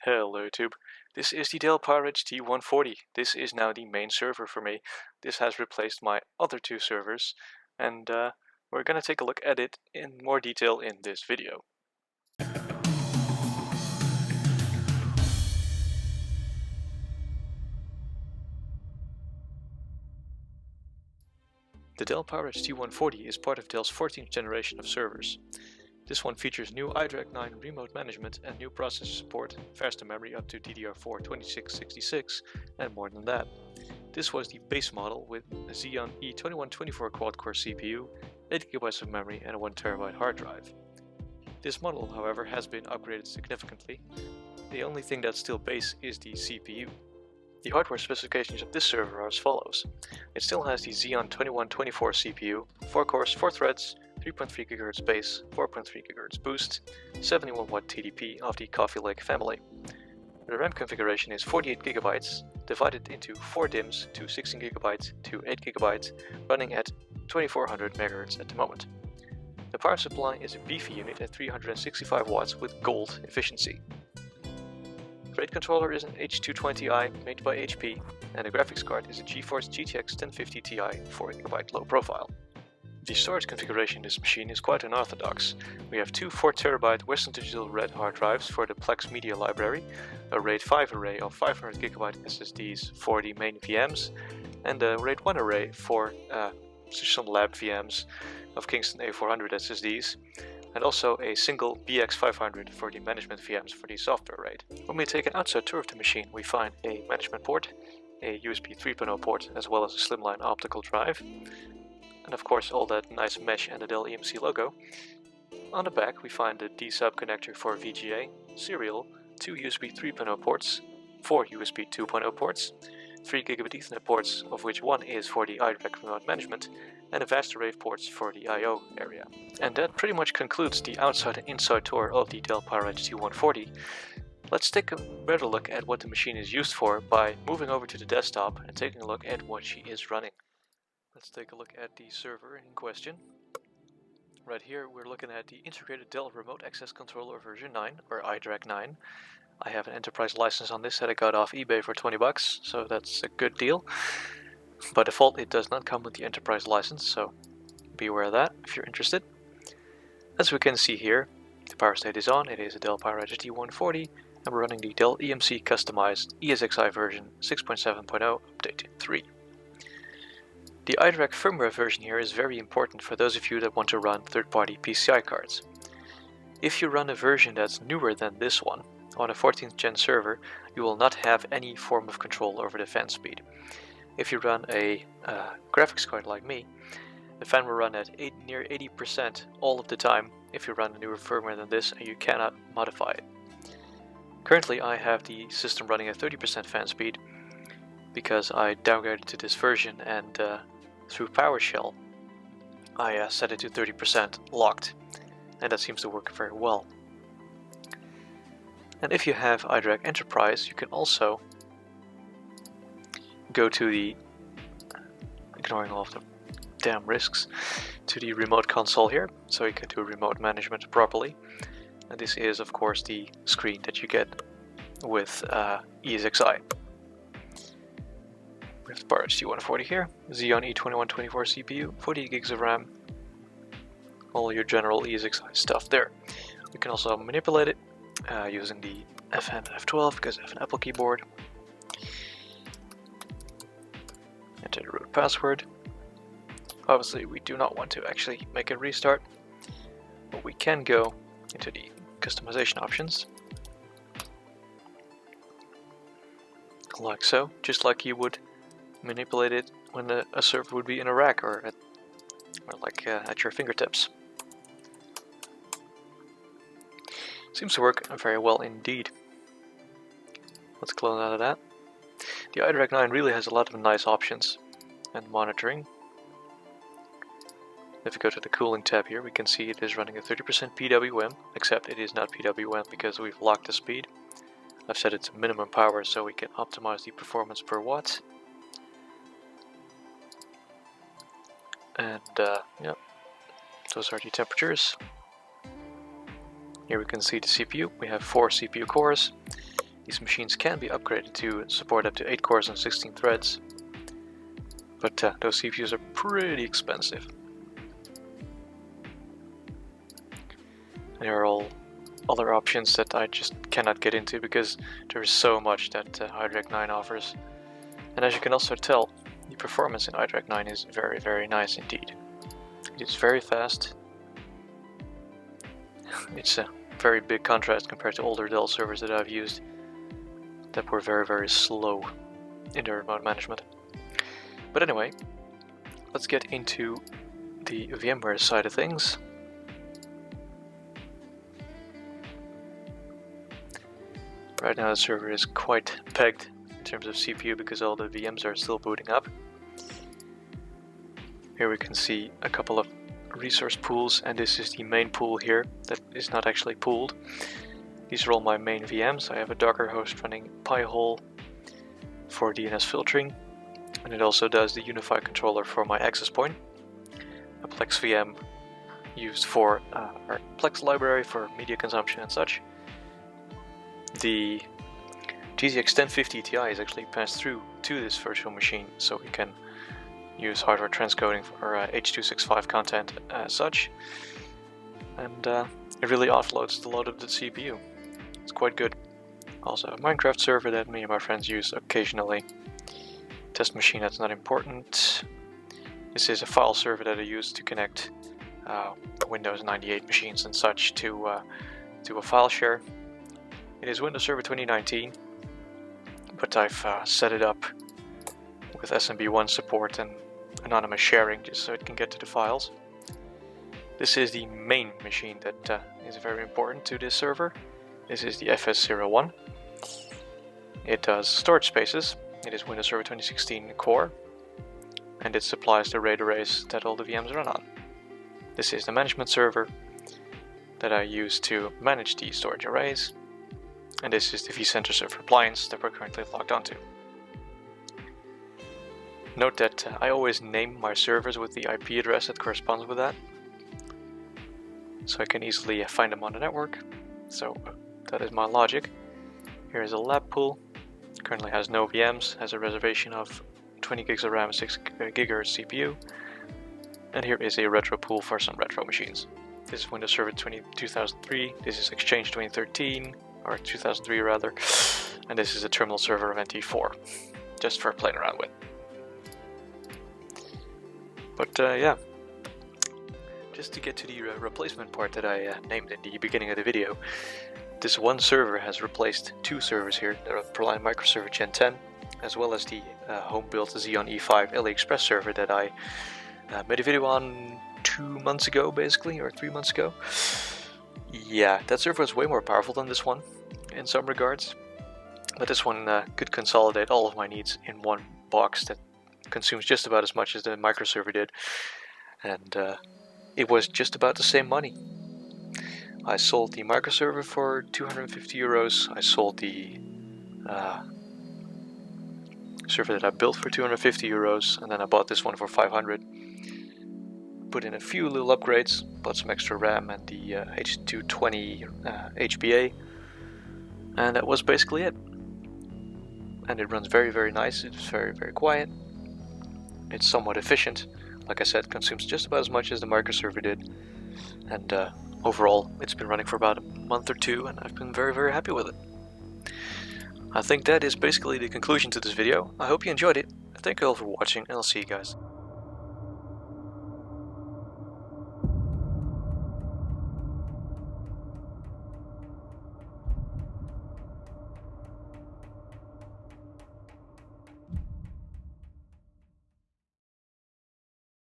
Hello YouTube, this is the Dell PowerEdge T140. This is now the main server for me. This has replaced my other two servers, and we're gonna take a look at it in more detail in this video. The Dell PowerEdge T140 is part of Dell's 14th generation of servers. This one features new iDRAC 9 remote management and new processor support, faster memory up to DDR4 2666, and more than that. This was the base model with a Xeon E2124 quad-core CPU, 8GB of memory and a 1TB hard drive. This model, however, has been upgraded significantly. The only thing that's still base is the CPU. The hardware specifications of this server are as follows. It still has the Xeon 2124 CPU, 4 cores, 4 threads, 3.3 GHz base, 4.3 GHz boost, 71W TDP of the Coffee Lake family. The RAM configuration is 48 GB, divided into 4 DIMMs to 16 GB to 8 GB, running at 2400 MHz at the moment. The power supply is a beefy unit at 365 watts with gold efficiency. The RAID controller is an H220i made by HP, and the graphics card is a GeForce GTX 1050 Ti 4GB low profile. The storage configuration in this machine is quite unorthodox. We have two 4TB Western Digital Red hard drives for the Plex Media Library, a RAID 5 array of 500GB SSDs for the main VMs, and a RAID 1 array for some lab VMs of Kingston A400 SSDs, and also a single BX500 for the management VMs for the software RAID. When we take an outside tour of the machine, we find a management port, a USB 3.0 port, as well as a slimline optical drive, and of course all that nice mesh and the Dell EMC logo. On the back we find the D-sub connector for VGA, serial, 2 USB 3.0 ports, 4 USB 2.0 ports, 3 gigabit Ethernet ports, of which one is for the iDRAC remote management, and a vast array of ports for the I/O area. And that pretty much concludes the outside and inside tour of the Dell PowerEdge T140. Let's take a better look at what the machine is used for by moving over to the desktop and taking a look at what she is running. Let's take a look at the server in question. Right here we're looking at the integrated Dell Remote Access Controller version 9, or iDRAC 9. I have an enterprise license on this that I got off eBay for 20 bucks, so that's a good deal. By default it does not come with the enterprise license, so be aware of that if you're interested. As we can see here, the power state is on. It is a Dell PowerEdge T140, and we're running the Dell EMC customized ESXi version 6.7.0 update 3. The iDRAC firmware version here is very important for those of you that want to run third-party PCI cards. If you run a version that's newer than this one, on a 14th gen server, you will not have any form of control over the fan speed. If you run a graphics card like me, the fan will run at near 80% all of the time if you run a newer firmware than this, and you cannot modify it. Currently I have the system running at 30% fan speed because I downgraded to this version, and through PowerShell I set it to 30% locked, and that seems to work very well. And if you have iDRAC Enterprise, you can also go to the, ignoring all of the damn risks, to the remote console here, so you can do remote management properly. And this is of course the screen that you get with ESXi. We have the PowerEdge T140 here, Xeon E2124 CPU, 48 gigs of RAM, all your general ESXi stuff there. You can also manipulate it using the FN F12 because I have an Apple keyboard. Enter the root password. Obviously we do not want to actually make a restart, but we can go into the customization options, like so, just like you would manipulate it when a server would be in a rack or at your fingertips. Seems to work very well indeed. Let's close out of that. The iDRAC 9 really has a lot of nice options and monitoring. If we go to the cooling tab here, we can see it is running at 30% PWM, except it is not PWM because we've locked the speed. I've set it to minimum power so we can optimize the performance per watt. And yeah, those are the temperatures. Here we can see the CPU. We have 4 CPU cores, These machines can be upgraded to support up to 8 cores and 16 threads, but those CPUs are pretty expensive. There are all other options that I just cannot get into because there is so much that iDRAC 9 offers. And as you can also tell, the performance in iDRAC 9 is very, very nice indeed. It is very fast. It's a very big contrast compared to older Dell servers that I've used that were very, very slow in their remote management. But anyway, let's get into the VMware side of things. Right now the server is quite pegged in terms of CPU because all the VMs are still booting up. Here we can see a couple of resource pools, and this is the main pool here that is not actually pooled. These are all my main VMs. I have a Docker host running Pi-hole for DNS filtering, and it also does the Unify controller for my access point. A Plex VM used for our Plex library for media consumption and such. The GTX 1050 Ti is actually passed through to this virtual machine, so we can use hardware transcoding for H.265 content as such, and it really offloads a lot of the CPU. It's quite good. Also a Minecraft server that me and my friends use occasionally. Test machine, that's not important. This is a file server that I use to connect Windows 98 machines and such to a file share. It is Windows Server 2019, but I've set it up with SMB1 support and anonymous sharing just so it can get to the files. This is the main machine that is very important to this server. This is the FS01. It does storage spaces. It is Windows Server 2016 core, and it supplies the RAID arrays that all the VMs run on. This is the management server that I use to manage the storage arrays, and this is the vCenter server appliance that we're currently logged onto. Note that I always name my servers with the IP address that corresponds with that, so I can easily find them on the network. So that is my logic. Here is a lab pool. Currently has no VMs, has a reservation of 20 gigs of RAM, 6 GHz CPU. And here is a retro pool for some retro machines. This is Windows Server 2003, this is Exchange 2013, or 2003 rather, and this is a terminal server of NT4, just for playing around with. But yeah, just to get to the replacement part that I named in the beginning of the video, this one server has replaced two servers here, the ProLine Microserver Gen 10, as well as the home-built Xeon E5 AliExpress server that I made a video on 2 months ago, basically, or 3 months ago. Yeah, that server is way more powerful than this one in some regards, but this one could consolidate all of my needs in one box that consumes just about as much as the microserver did, and it was just about the same money. I sold the microserver for 250 euros, I sold the server that I built for 250 euros, and then I bought this one for 500. Put in a few little upgrades, bought some extra RAM and the H220 HBA, and that was basically it. And it runs very, very nice, it's very, very quiet, it's somewhat efficient. Like I said, consumes just about as much as the microserver did, and overall it's been running for about a month or two, and I've been very, very happy with it. I think that is basically the conclusion to this video. I hope you enjoyed it. Thank you all for watching, and I'll see you guys